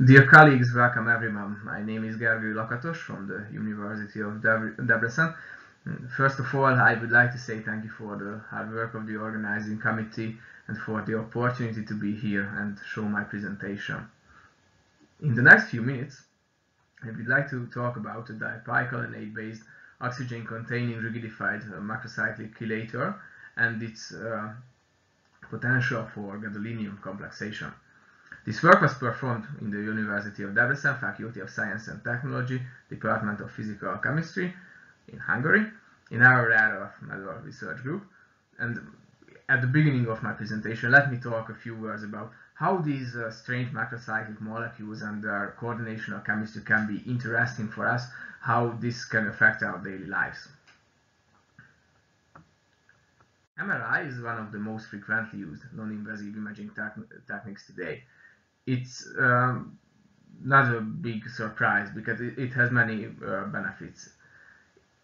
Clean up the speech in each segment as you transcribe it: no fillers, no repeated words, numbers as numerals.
Dear colleagues, welcome everyone. My name is Gergő Lakatos from the University of Debrecen. First of all, I would like to say thank you for the hard work of the organizing committee and for the opportunity to be here and show my presentation. In the next few minutes, I would like to talk about the Dipicolinate-Based oxygen-containing rigidified macrocyclic chelator and its potential for gadolinium complexation. This work was performed in the University of Debrecen, Faculty of Science and Technology, Department of Physical Chemistry in Hungary, in our area of Eurasia Research Group. And at the beginning of my presentation, let me talk a few words about how these strange macrocyclic molecules and their coordinational chemistry can be interesting for us, how this can affect our daily lives. MRI is one of the most frequently used non-invasive imaging techniques today. It's not a big surprise because it has many benefits.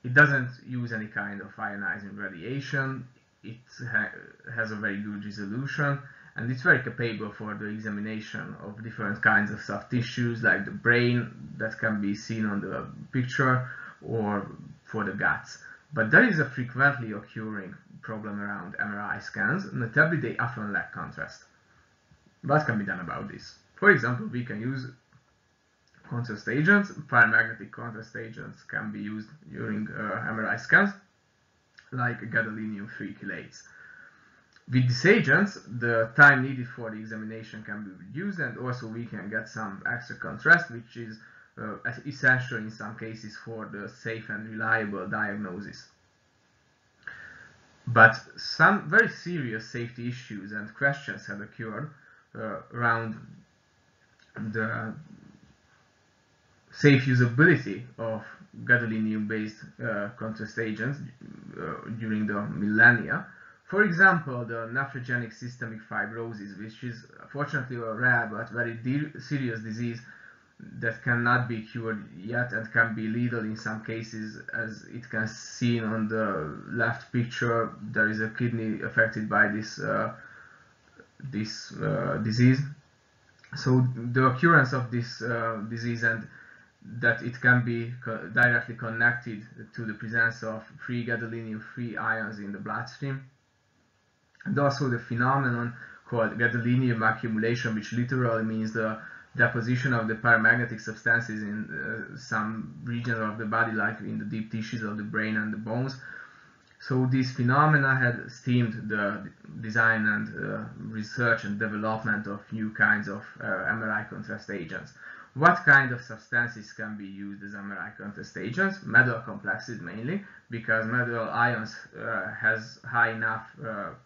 It doesn't use any kind of ionizing radiation, it has a very good resolution, and it's very capable for the examination of different kinds of soft tissues like the brain that can be seen on the picture, or for the guts. But there is a frequently occurring problem around MRI scans, notably they often lack contrast. What can be done about this? For example, we can use contrast agents. Paramagnetic contrast agents can be used during MRI scans, like gadolinium-3 chelates. With these agents, the time needed for the examination can be reduced, and also we can get some extra contrast, which is essential in some cases for the safe and reliable diagnosis. But some very serious safety issues and questions have occurred around the safe usability of gadolinium-based contrast agents during the millennia. For example, the nephrogenic systemic fibrosis, which is fortunately a rare but very serious disease that cannot be cured yet and can be lethal in some cases, as it can be seen on the left picture. There is a kidney affected by this disease. So the occurrence of this disease, and that it can be directly connected to the presence of free gadolinium-free ions in the bloodstream, and also the phenomenon called gadolinium accumulation, which literally means the deposition of the paramagnetic substances in some regions of the body, like in the deep tissues of the brain and the bones. So these phenomena had stemmed the design and research and development of new kinds of MRI contrast agents. What kind of substances can be used as MRI contrast agents? Metal complexes mainly, because metal ions has high enough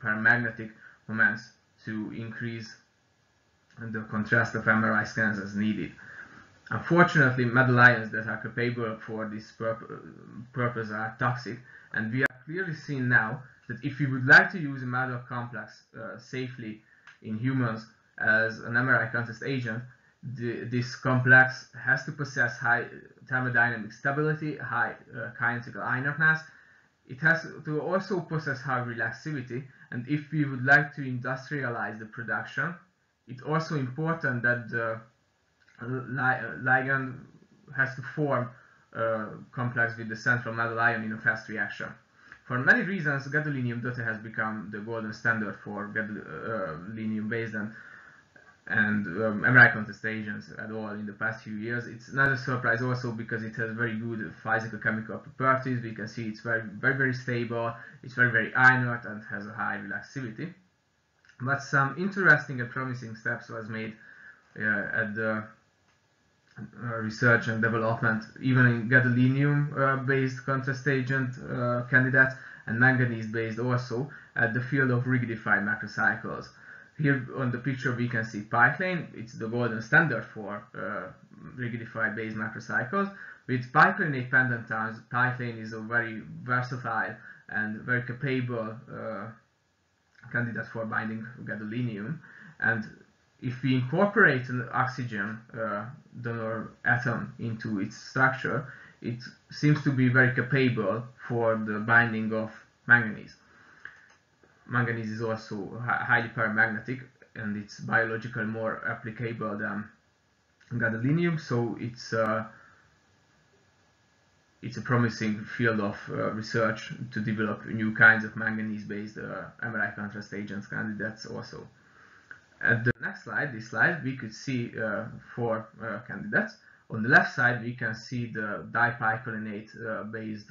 paramagnetic moments to increase the contrast of MRI scans as needed. Unfortunately, metal ions that are capable for this purpose are toxic, and we are clearly seeing now that if we would like to use a metal complex safely in humans as an MRI contrast agent, this complex has to possess high thermodynamic stability, high kinetical inertness. It has to also possess high relaxivity, and if we would like to industrialize the production, it's also important that the ligand has to form a complex with the central metal ion in a fast reaction. For many reasons, gadolinium DOTA has become the golden standard for gadolinium-based and MRI contrast agents at all in the past few years. It's not a surprise also because it has very good physical-chemical properties. We can see it's very stable, it's very inert, and has a high relaxivity. But some interesting and promising steps was made at the research and development, even in gadolinium-based contrast agent candidates, and manganese-based also, at the field of rigidified macrocycles. Here on the picture we can see Pyclen. It's the golden standard for rigidified-based macrocycles. With Pyclenate pendantons, Pyclen is a very versatile and very capable candidate for binding gadolinium, and if we incorporate an oxygen donor atom into its structure, it seems to be very capable for the binding of manganese. Manganese is also highly paramagnetic, and it's biologically more applicable than gadolinium. So it's a promising field of research to develop new kinds of manganese-based MRI contrast agents candidates also. At the next slide, this slide, we could see 4 candidates. On the left side, we can see the dipicolinate-based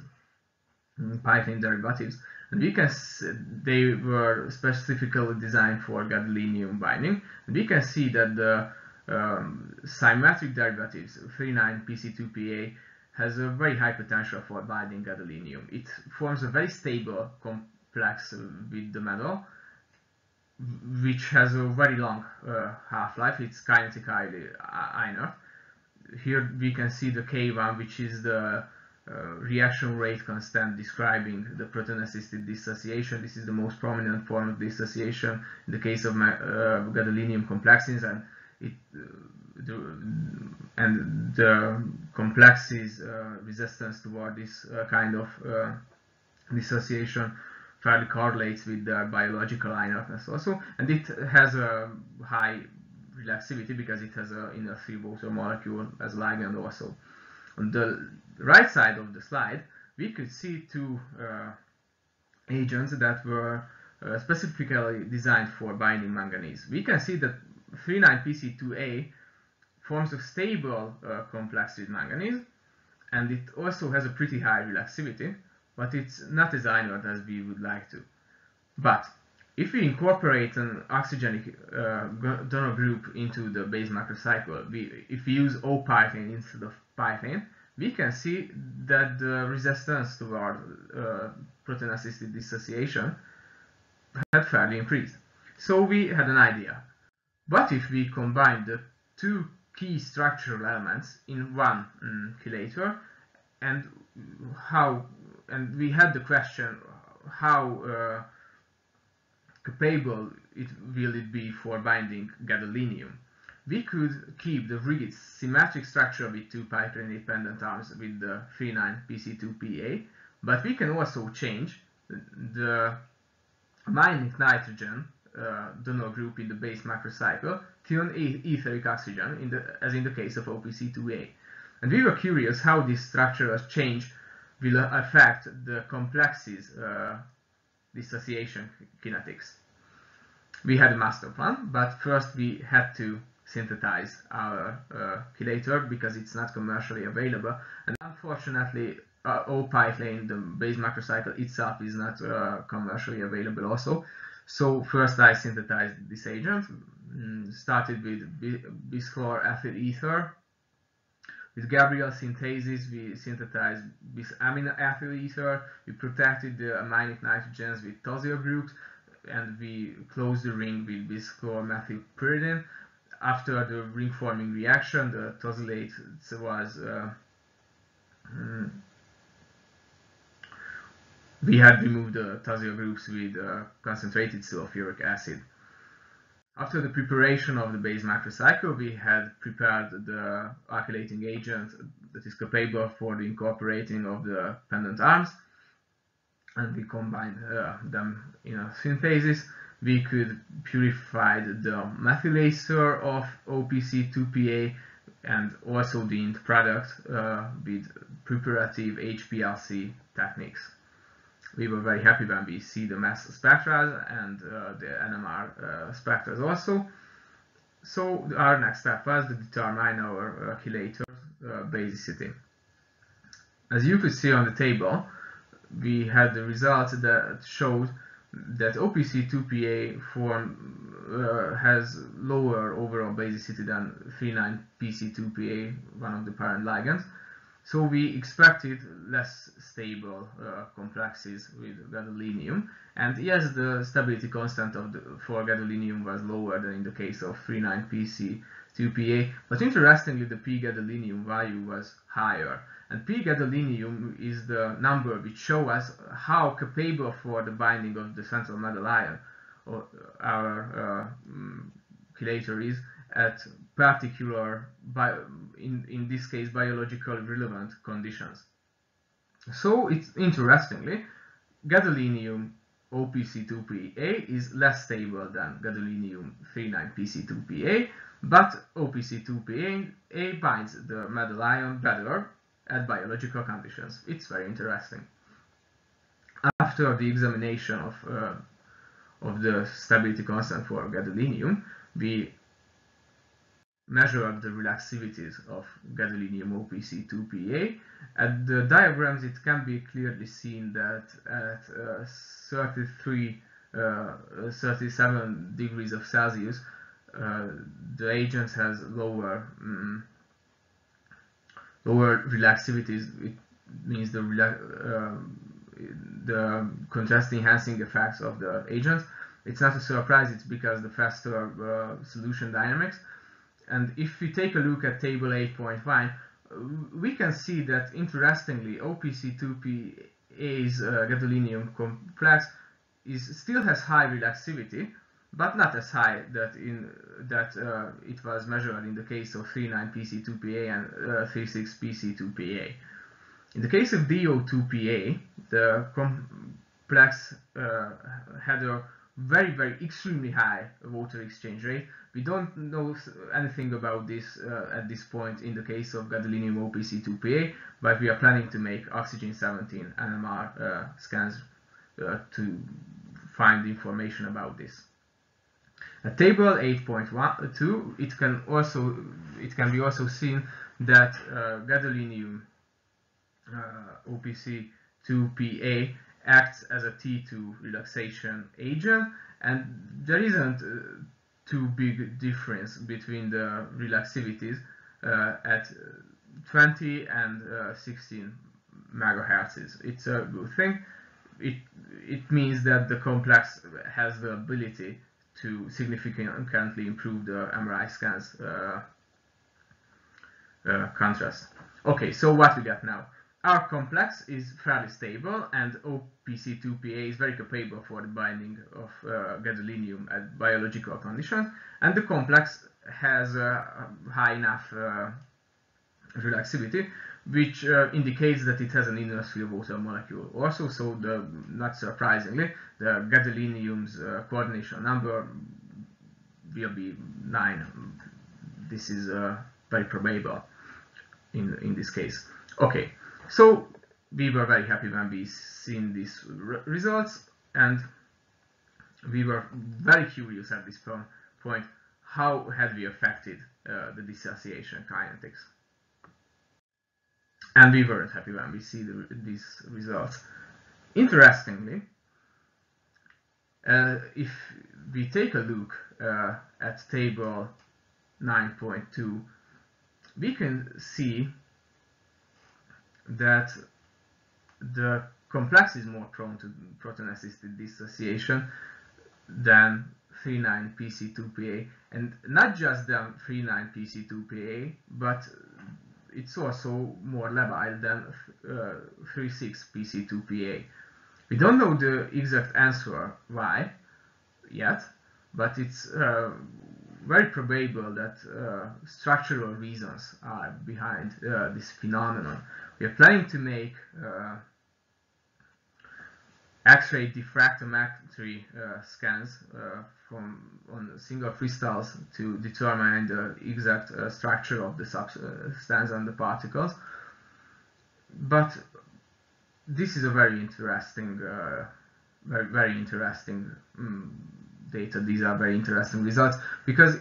Pyclen derivatives, and we can they were specifically designed for gadolinium binding. And we can see that the symmetric derivatives 39PC2PA has a very high potential for binding gadolinium. It forms a very stable complex with the metal, which has a very long half-life. It's kinetically inert. Here we can see the K1, which is the reaction rate constant describing the proton-assisted dissociation. This is the most prominent form of dissociation in the case of gadolinium complexes, and the complexes resistance toward this kind of dissociation fairly correlates with their biological inertness also, and it has a high relaxivity because it has an inner 3-water molecule as ligand also. On the right side of the slide, we could see 2 agents that were specifically designed for binding manganese. We can see that 39PC2A forms a stable complex with manganese, and it also has a pretty high relaxivity, but it's not as inert as we would like to. But if we incorporate an oxygenic donor group into the base macrocycle, if we use O-Pyclen instead of Pyclen, we can see that the resistance toward proton-assisted dissociation had fairly increased. So we had an idea. What if we combine the 2 key structural elements in one chelator, and we had the question how capable will it be for binding gadolinium. We could keep the rigid symmetric structure with 2 Pyclen-dependent arms with the 39PC2PA, but we can also change the aminic nitrogen donor group in the base macrocycle to an etheric oxygen, as in the case of OPC2A. And we were curious how this structural change will affect the complexes dissociation kinetics. We had a master plan, but first we had to synthesize our chelator because it's not commercially available, and unfortunately O-Pyclen, the base macrocycle itself, is not commercially available also. So first I synthesized this agent, started with bischlor-ethyl ether. With Gabriel synthesis, we synthesized bis-amino ethyl ether. We protected the aminic nitrogens with tozio groups, and we closed the ring with bischlor-methylpyridine. After the ring-forming reaction, the tosylate was we had removed the tozio groups with concentrated sulfuric acid. After the preparation of the base macrocycle, we had prepared the alkylating agent that is capable for the incorporating of the pendant arms, and we combined them in a synthesis. We could purify the methyl ester of OPC2PA and also the end product with preparative HPLC techniques. We were very happy when we see the mass spectra and the NMR spectra also. So our next step was to determine our chelator's basicity. As you could see on the table, we had the results that showed that OPC2PA form has lower overall basicity than 39PC2PA, one of the parent ligands. So we expected less stable complexes with gadolinium, and yes, the stability constant for gadolinium was lower than in the case of 39PC2PA, but interestingly the p-gadolinium value was higher. And p-gadolinium is the number which shows us how capable for the binding of the central metal ion our chelator is at particular, in this case, biologically relevant conditions. So it's interestingly, gadolinium OPC2PA is less stable than gadolinium 39PC2PA, But OPC2PA binds the metal ion better at biological conditions. It's very interesting. After the examination of the stability constant for gadolinium, we measured the relaxivities of gadolinium OPC2PA. At the diagrams, it can be clearly seen that at 37 degrees of Celsius, the agent has lower relaxivities. It means the contrast enhancing effects of the agent. It's not a surprise, it's because the faster solution dynamics. And if we take a look at table 8.1, we can see that, interestingly, OPC2PA's gadolinium complex still has high relaxivity, but not as high that it was measured in the case of 39PC2PA and 36PC2PA. In the case of DO2PA, the complex had a very extremely high water exchange rate. We don't know anything about this at this point in the case of gadolinium OPC2PA, but we are planning to make oxygen-17 NMR scans to find information about this. At table 8.2, it can be also seen that gadolinium OPC2PA acts as a T2 relaxation agent, and there isn't too big difference between the relaxivities at 20 and 16 megahertz. It's a good thing. It means that the complex has the ability to significantly improve the MRI scans contrast. Okay, so what we got now? Our complex is fairly stable, and OPC2PA is very capable for the binding of gadolinium at biological conditions, and the complex has a high enough relaxivity, which indicates that it has an inertial water molecule also. So, not surprisingly, the gadolinium's coordination number will be 9. This is very probable in this case. Okay. So we were very happy when we seen these results, and we were very curious at this point, how had we affected the dissociation kinetics. And we weren't happy when we see these results. Interestingly, if we take a look at table 9.2, we can see that the complex is more prone to proton-assisted dissociation than 39PC2PA, and not just the 39PC2PA, but it's also more labile than 36PC2PA. We don't know the exact answer why yet, but it's very probable that structural reasons are behind this phenomenon. We are planning to make X-ray diffractometry scans on single crystals to determine the exact structure of the substance and the particles. But this is a very interesting, very interesting data. These are very interesting results, because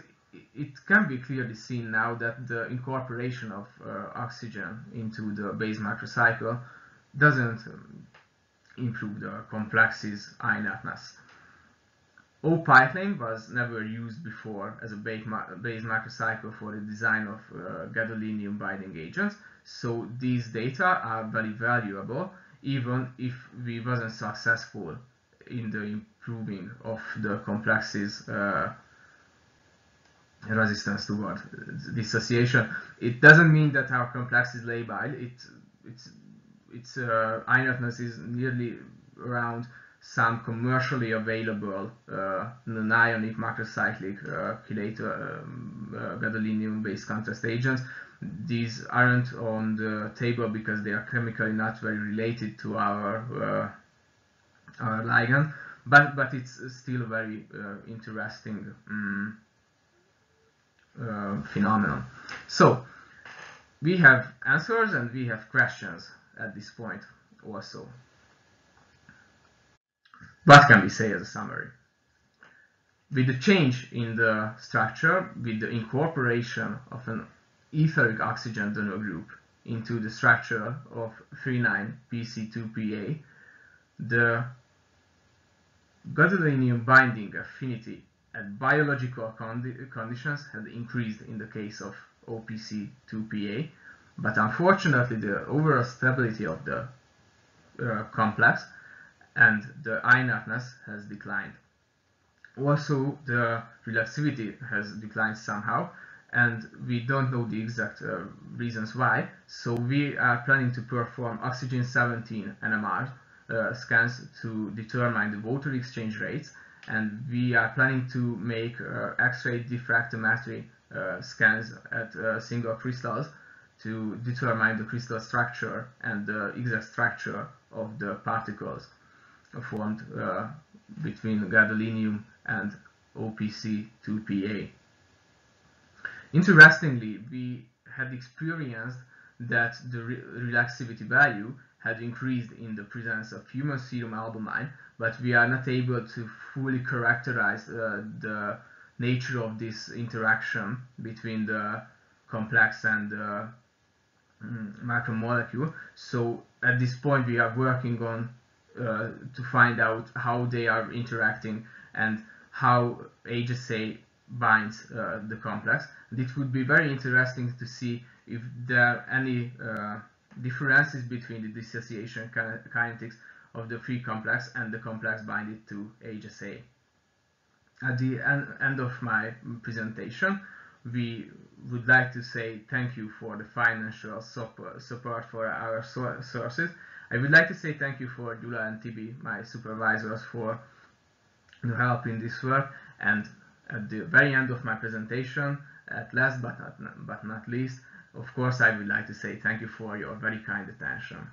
it can be clearly seen now that the incorporation of oxygen into the base macrocycle doesn't improve the complex's inertness. Pyclen was never used before as a base macrocycle for the design of gadolinium binding agents, so these data are very valuable, even if we wasn't successful in the improving of the complex's resistance toward dissociation. It doesn't mean that our complex is labile. Its inertness is nearly around some commercially available non-ionic macrocyclic chelator gadolinium-based contrast agents. These aren't on the table because they are chemically not very related to our ligand, but it's still very interesting phenomenon. So we have answers and we have questions at this point also. What can we say as a summary? With the change in the structure, with the incorporation of an etheric oxygen donor group into the structure of 39PC2PA, the gadolinium binding affinity at biological conditions had increased in the case of OPC2PA, but unfortunately the overall stability of the complex and the I-naughtiness has declined. Also, the relaxivity has declined somehow, and we don't know the exact reasons why, so we are planning to perform oxygen-17 NMR scans to determine the water exchange rates, and we are planning to make X-ray diffractometry scans at single crystals to determine the crystal structure and the exact structure of the particles formed between gadolinium and OPC2PA. Interestingly, we had experienced that the relaxivity value had increased in the presence of human serum albumin, but we are not able to fully characterize the nature of this interaction between the complex and the macromolecule. So at this point we are working on to find out how they are interacting and how HSA binds the complex. And it would be very interesting to see if there are any differences between the dissociation kinetics of the free complex and the complex binded to HSA. At the end of my presentation, we would like to say thank you for the financial support for our sources. I would like to say thank you for Gyula and Tibi, my supervisors, for the help in this work. And at the very end of my presentation, at last but not least, of course, I would like to say thank you for your very kind attention.